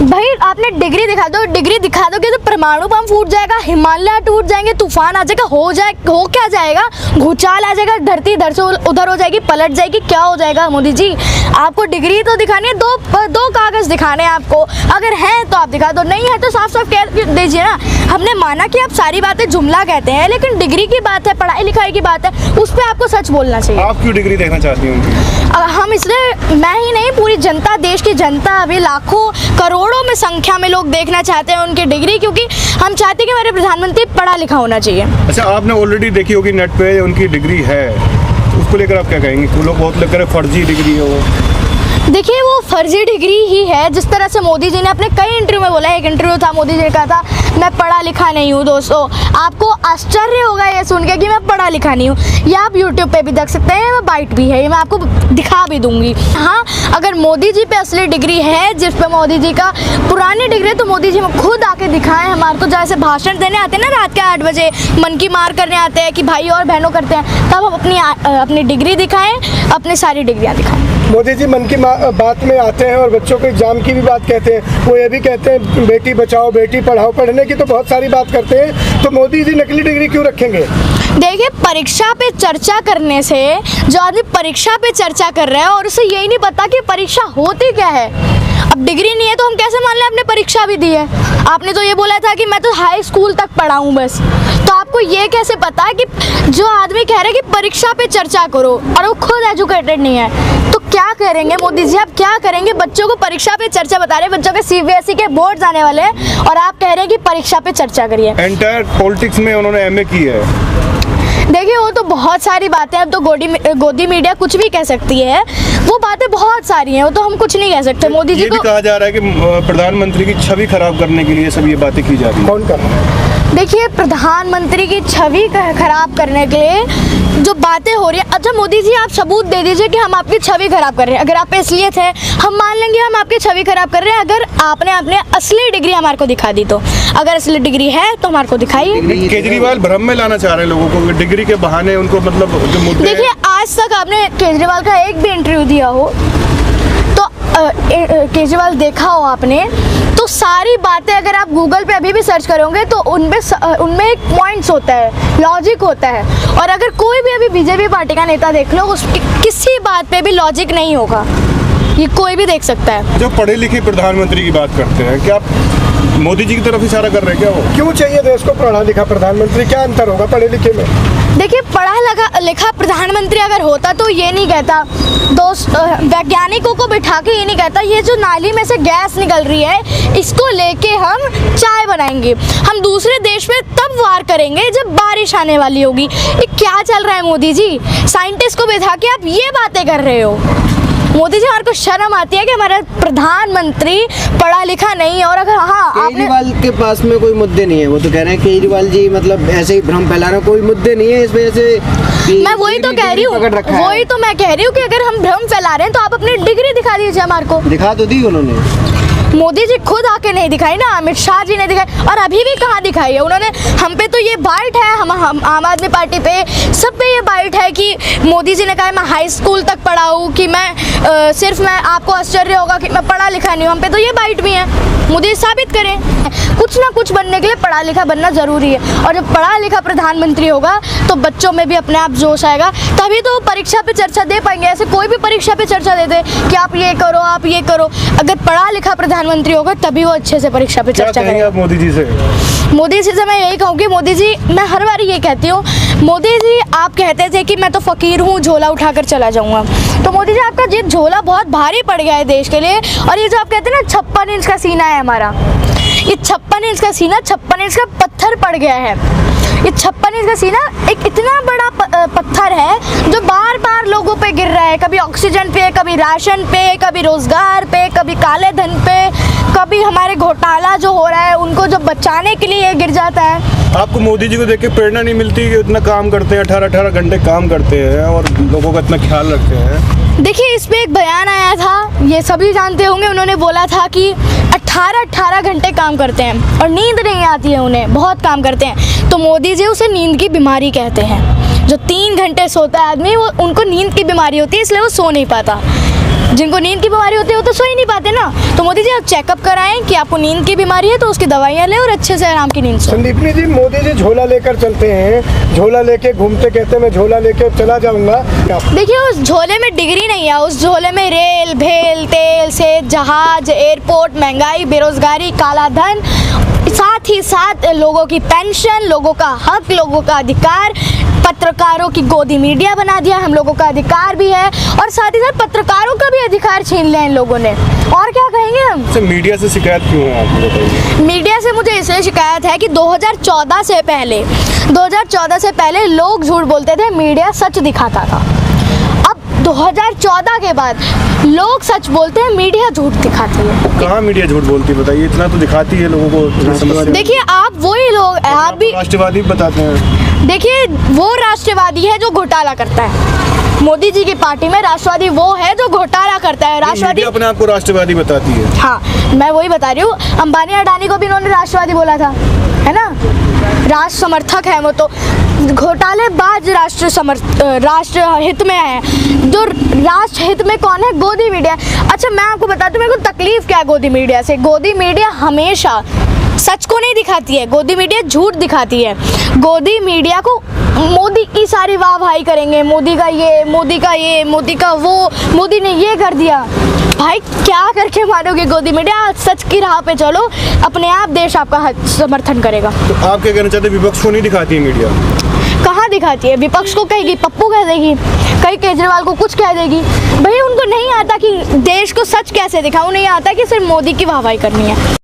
भाई आपने डिग्री दिखा दो, डिग्री दिखा दोगे तो परमाणु बम फूट जाएगा, हिमालय टूट जाएंगे, तूफान आ जाएगा, हो क्या जाएगा, भूचाल आ जाएगा, धरती इधर से उधर हो जाएगी, पलट जाएगी, क्या हो जाएगा मोदी जी। आपको डिग्री तो दिखानी है, दो कागज दिखाने हैं आपको, अगर है तो आप दिखा दो, नहीं है तो साफ साफ कह दीजिए ना। हमने माना कि आप सारी बातें जुमला कहते हैं, लेकिन डिग्री की बात है, पढ़ाई लिखाई की बात है, उस पर आपको सच बोलना चाहिए। आप क्यों डिग्री देखना चाहती हैं? हम इसलिए, मैं ही नहीं पूरी जनता, देश की जनता, अभी लाखों करोड़ों में संख्या में लोग देखना चाहते हैं उनकी डिग्री, क्योंकि हम चाहते हैं कि हमारे प्रधानमंत्री पढ़ा लिखा होना चाहिए। अच्छा, आपने ऑलरेडी देखी होगी नेट पे उनकी डिग्री है, उसको लेकर आप क्या कहेंगे? वो लोग बहुत लेकर फर्जी डिग्री है वो। देखिए वो फर्जी डिग्री ही है, जिस तरह से मोदी जी ने अपने कई इंटरव्यू में बोला है। एक इंटरव्यू था, मोदी जी ने कहा था मैं पढ़ा लिखा नहीं हूँ। दोस्तों आपको आश्चर्य होगा ये सुन के कि मैं पढ़ा लिखा नहीं हूँ। ये आप यूट्यूब पे भी देख सकते हैं, मैं बाइट भी है, ये मैं आपको दिखा भी दूंगी। हाँ, अगर मोदी जी पे असली डिग्री है, जिस पे मोदी जी का पुरानी डिग्री, तो मोदी जी खुद आके दिखाएं हमारे को। जैसे भाषण देने आते हैं ना रात के 8 बजे, मन की मार करने आते हैं कि भाई और बहनों करते हैं, तब हम अपनी डिग्री दिखाएं, अपनी सारी डिग्रियाँ दिखाएं। मोदी जी मन की बात में आते हैं और बच्चों के एग्जाम की भी बात कहते हैं। वो ये भी कहते हैं बेटी बचाओ बेटी पढ़ाओ, पढ़ने की तो बहुत सारी बात करते हैं, तो मोदी जी नकली डिग्री क्यों रखेंगे? देखिए, परीक्षा पे चर्चा करने से, जो आदमी परीक्षा पे चर्चा कर रहा है और उसे यही नहीं पता कि परीक्षा होती क्या है। अब डिग्री नहीं है तो हम कैसे मान लें आपने परीक्षा भी दी है? आपने तो ये बोला था कि मैं तो हाई स्कूल तक पढ़ा हूँ बस, तो आपको ये कैसे पता है कि जो आदमी कह रहा है कि परीक्षा पे चर्चा करो और वो खुद एजुकेटेड नहीं है, तो क्या करेंगे मोदी जी? आप क्या करेंगे? बच्चों को परीक्षा पे चर्चा बता रहे हैं, बच्चों के CBSE के बोर्ड आने वाले हैं और आप कह रहे हैं कि परीक्षा पे चर्चा करिए। एंटायर पॉलिटिक्स में उन्होंने MA की है। देखिए वो तो बहुत सारी बातें, अब तो गोदी मीडिया कुछ भी कह सकती है, वो बातें बहुत सारी हैं, वो तो हम कुछ नहीं कह सकते। मोदी जी ये भी को कहा जा रहा है कि प्रधानमंत्री की छवि खराब करने के लिए सब ये बातें की जा रही हैं। कौन कर रहा है? देखिए, प्रधानमंत्री की छवि खराब करने के लिए जो बातें हो रही है, अच्छा मोदी जी आप सबूत दे दीजिए कि हम आपकी छवि खराब कर रहे हैं। अगर आप इसलिए थे, हम मान लेंगे हम आपकी छवि खराब कर रहे हैं, अगर आपने अपने असली डिग्री हमारे को दिखा दी तो। अगर असली डिग्री है तो हमारे को दिखाइए। केजरीवाल भ्रम में लाना चाह रहे हैं लोगों को, डिग्री के बहाने उनको, मतलब जो मुद्दे। देखिए, आज तक आपने केजरीवाल का एक भी इंटरव्यू दिया हो तो केजरीवाल देखा हो आपने, तो सारी बातें अगर आप गूगल पे अभी भी सर्च करोगे तो उनमें एक पॉइंट्स होता है, लॉजिक होता है। और अगर कोई भी अभी बीजेपी पार्टी का नेता देख लो, उस किसी बात पे भी लॉजिक नहीं होगा, ये कोई भी देख सकता है। जो पढ़े लिखे प्रधानमंत्री की बात करते हैं, क्या आप मोदी जी की तरफ इशारा कर रहे हैं क्या? वो क्यों चाहिए देश को पढ़ा लिखा प्रधानमंत्री? क्या अंतर होगा पढ़े लिखे में? देखिए, पढ़ा लिखा प्रधानमंत्री अगर होता तो ये नहीं कहता, वैज्ञानिकों को बिठा के ये नहीं कहता ये जो नाली में से गैस निकल रही है इसको लेके हम चाय बनाएंगे, हम दूसरे देश में तब वार करेंगे जब बारिश आने वाली होगी। ये क्या चल रहा है मोदी जी? साइंटिस्ट को बिठा के आप ये बातें कर रहे हो। मोदी जी, हमारे को शर्म आती है कि हमारा प्रधानमंत्री पढ़ा लिखा नहीं है। और अगर हाँ, केजरीवाल के पास में कोई मुद्दे नहीं है, वो तो कह रहे हैं केजरीवाल जी मतलब ऐसे ही भ्रम फैला रहे हैं, कोई मुद्दे नहीं है इस वजह से। मैं वही तो कह रही हूँ, कि अगर हम भ्रम फैला रहे हैं तो आप अपनी डिग्री दिखा दीजिए हमारे को। दिखा तो दी उन्होंने, मोदी जी खुद आके नहीं दिखाई ना, अमित शाह जी ने दिखाई, और अभी भी कहाँ दिखाई है उन्होंने? हम पे तो ये बाइट है, हम आम आदमी पार्टी पे, सब पे ये बाइट है कि मोदी जी ने कहा मैं हाई स्कूल तक पढ़ा हूँ, कि मैं सिर्फ मैं, आपको आश्चर्य होगा कि मैं पढ़ा लिखा नहीं हूँ। हम पे तो ये बाइट भी है। मोदी साबित करें, कुछ ना कुछ बनने के लिए पढ़ा लिखा बनना ज़रूरी है। और जब पढ़ा लिखा प्रधानमंत्री होगा तो बच्चों में भी अपने आप जोश आएगा, तभी तो परीक्षा पे चर्चा दे पाएंगे। ऐसे कोई भी परीक्षा पे चर्चा देते कि आप ये करो, आप ये करो। अगर पढ़ा लिखा प्रधानमंत्री होगा तभी वो अच्छे से परीक्षा पे चर्चा करेंगे। आप मोदी जी से? मोदी जी से मैं यही कहूँगी, मोदी जी, मैं हर बार ये कहती हूँ, मोदी जी आप कहते थे कि मैं तो फ़कीर हूँ, झोला उठाकर चला जाऊँगा, तो मोदी जी आपका ये झोला बहुत भारी पड़ गया है देश के लिए। और ये जो आप कहते हैं ना 56 इंच का सीना है हमारा, ये 56 इंच का सीना 56 इंच का पत्थर पड़ गया है। ये 56 इंच का सीना एक इतना बड़ा पत्थर है जो बार बार लोगों पे गिर रहा है, कभी ऑक्सीजन पे, कभी राशन पे, कभी रोजगार पे, कभी काले धन पे, कभी हमारे घोटाला जो हो रहा है उनको जो बचाने के लिए ये गिर जाता है। आपको मोदी जी को देख के प्रेरणा नहीं मिलती कि इतना काम करते हैं, 18-18 घंटे काम करते हैं और लोगों का इतना ख्याल रखते हैं? देखिए, इस पे एक बयान आया था, ये सभी जानते होंगे, उन्होंने बोला था कि 18-18 घंटे काम करते हैं और नींद नहीं आती है उन्हें, बहुत काम करते हैं। तो मोदी जी उसे नींद की बीमारी कहते हैं। जो 3 घंटे सोता है आदमी, वो उनको नींद की बीमारी होती है, इसलिए वो सो नहीं पाता। जिनको नींद की बीमारी होती है वो तो सो ही नहीं पाते ना। तो मोदी जी आप चेकअप कराएं कि आपको नींद की बीमारी है तो उसकी दवाइयाँ लें और अच्छे से आराम की नींद सो। संदीपनी जी, मोदी जी झोला लेकर चलते हैं, झोला लेके घूमते, कहते हैं मैं झोला लेके चला जाऊंगा। देखिए उस झोले में डिग्री नहीं है, उस झोले में रेल, भेल, तेल, सेज, जहाज, एयरपोर्ट, महंगाई, बेरोजगारी, काला धन, साथ ही साथ लोगों की पेंशन, लोगों का हक, लोगों का अधिकार, पत्रकारों की गोदी मीडिया बना दिया, हम लोगों का अधिकार भी है और साथ ही साथ पत्रकारों का भी अधिकार छीन लिया इन लोगों ने। और क्या कहेंगे हम? सर मीडिया से शिकायत क्यों है आपको बताइए? मीडिया से मुझे इसलिए शिकायत है कि 2014 से पहले लोग झूठ बोलते थे, मीडिया सच दिखाता था। अब 2014 के बाद लोग सच बोलते हैं, मीडिया झूठ दिखाती है। कहाँ मीडिया झूठ बोलती है बताइए? इतना तो दिखाती है लोगों को समस्या। देखिए आप वही लोग, आप भी राष्ट्रवादी बताते हैं। देखिए वो राष्ट्रवादी है जो घोटाला करता है। मोदी जी की पार्टी में राष्ट्रवादी वो है जो घोटाला करता है। राष्ट्रवादी मीडिया अपने आप को राष्ट्रवादी बताती है। हाँ, मैं वही बता रही हूँ। अंबानी अडानी को भी इन्होंने राष्ट्रवादी बोला था, है ना? राष्ट्र समर्थक है वो तो। घोटालेबाज राष्ट्र हित में है। जो राष्ट्र हित में कौन है? गोदी मीडिया। अच्छा मैं आपको बताती हूँ मेरे को तकलीफ क्या है गोदी मीडिया से। गोदी मीडिया हमेशा सच को नहीं दिखाती है, गोदी मीडिया झूठ दिखाती है। गोदी मीडिया को मोदी की सारी वाह भाई करेंगे, मोदी का ये, मोदी का ये, मोदी का वो, मोदी ने ये कर दिया। भाई क्या करके मानोगे गोदी मीडिया? सच की राह पे चलो, अपने आप देश आपका समर्थन करेगा। तो आप क्या कहना चाहते हैं? विपक्ष को नहीं दिखाती है मीडिया? कहाँ दिखाती है? विपक्ष को कहेगी पप्पू कह देगी, कहीं केजरीवाल को कुछ कह देगी। भाई उनको नहीं आता कि देश को सच कैसे दिखाऊं, नहीं आता कि सिर्फ मोदी की वाहवाही करनी है।